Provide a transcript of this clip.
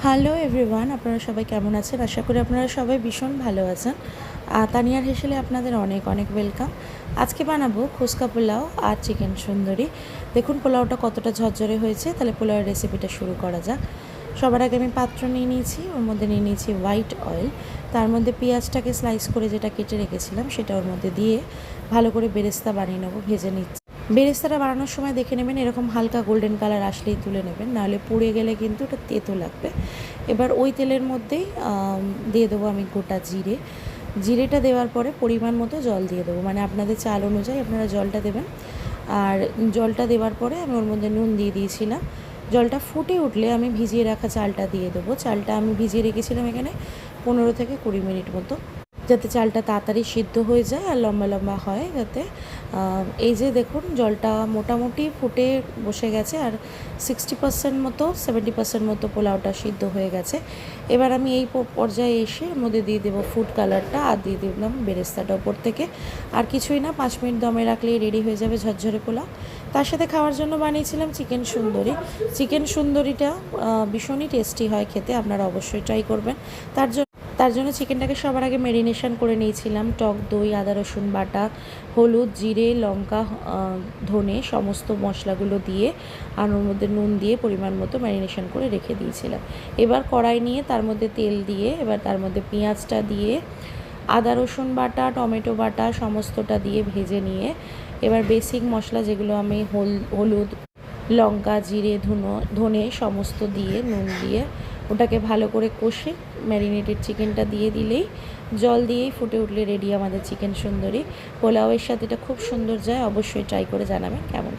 Hello everyone, আপনারা সবাই কেমন আছেন? আশা করি আপনারা সবাই ভীষণ ভালো আছেন। তানিয়ার হেসেলে আপনাদের অনেক অনেক ওয়েলকাম। আজকে বানাবো ফুচকা পোলাও আর চিকেন সুন্দরী। দেখুন পোলাওটা কতটা ঝরঝরে হয়েছে। তাহলে পোলাওয়ের রেসিপিটা শুরু করা যাক। সবার আগে আমি পাত্র নিয়ে নিয়েছি, ওর মধ্যে নিয়ে নিয়েছি হোয়াইট অয়েল। তার মধ্যে পেঁয়াজটাকে স্লাইস করে যেটা কেটে রেখেছিলাম সেটা ওর মধ্যে দিয়ে ভালো করে বেরেস্তা বানিয়ে নেবো, ভেজে নিচ্ছি। বেরেস্তাটা বানানোর সময় দেখে নেবেন এরকম হালকা গোল্ডেন কালার আসলেই তুলে নেবেন, নাহলে পুড়ে গেলে কিন্তু ওটা তেতো লাগবে। এবার ওই তেলের মধ্যেই দিয়ে দেবো আমি গোটা জিরে। জিরেটা দেওয়ার পরে পরিমাণ মতো জল দিয়ে দেবো, মানে আপনাদের চাল অনুযায়ী আপনারা জলটা দেবেন। আর জলটা দেওয়ার পরে আমি ওর মধ্যে নুন দিয়ে দিয়েছিলাম। জলটা ফুটে উঠলে আমি ভিজিয়ে রাখা চালটা দিয়ে দেবো। চালটা আমি ভিজিয়ে রেখেছিলাম এখানে 15 থেকে 20 মিনিট মতো, যাতে চালটা তাড়াতাড়ি সিদ্ধ হয়ে যায় আর লম্বা লম্বা হয়। যাতে এই যে দেখুন জলটা মোটামুটি ফুটে বসে গেছে, আর 60% মতো 70% মতো পোলাওটা সিদ্ধ হয়ে গেছে। এবার আমি এই পর্যায়ে এসে এর মধ্যে দিয়ে দেবো ফুড কালারটা আর দিয়ে দিলাম বেরেস্তাটা ওপর থেকে। আর কিছুই না, 5 মিনিট দমে রাখলেই রেডি হয়ে যাবে ঝরঝরে পোলাও। তার সাথে খাওয়ার জন্য বানিয়েছিলাম চিকেন সুন্দরী। চিকেন সুন্দরীটা ভীষণই টেস্টি হয় খেতে, আপনারা অবশ্যই ট্রাই করবেন। তার জন্য চিকেনটাকে সবার আগে ম্যারিনেশন করে নিয়েছিলাম। টক দই, আদা রসুন বাটা, হলুদ, জিরে, লঙ্কা, ধনে সমস্ত মশলাগুলো দিয়ে আর ওর মধ্যে নুন দিয়ে পরিমাণ মতো ম্যারিনেশন করে রেখে দিয়েছিলাম। এবার কড়াই নিয়ে তার মধ্যে তেল দিয়ে এবার তার মধ্যে পেঁয়াজটা দিয়ে আদা রসুন বাটা, টমেটো বাটা সমস্তটা দিয়ে ভেজে নিয়ে এবার বেসিক মশলা যেগুলো আমি হলুদ, লঙ্কা, জিরে, ধনে সমস্ত দিয়ে নুন দিয়ে ওটাকে ভালো করে কষে ম্যারিনেটেড চিকেনটা দিয়ে দিলেই, জল দিয়েই ফুটে উঠলে রেডি আমাদের চিকেন সুন্দরী। পোলাওয়ের সাথে এটা খুব সুন্দর যায়, অবশ্যই ট্রাই করে জানাবেন কেমন।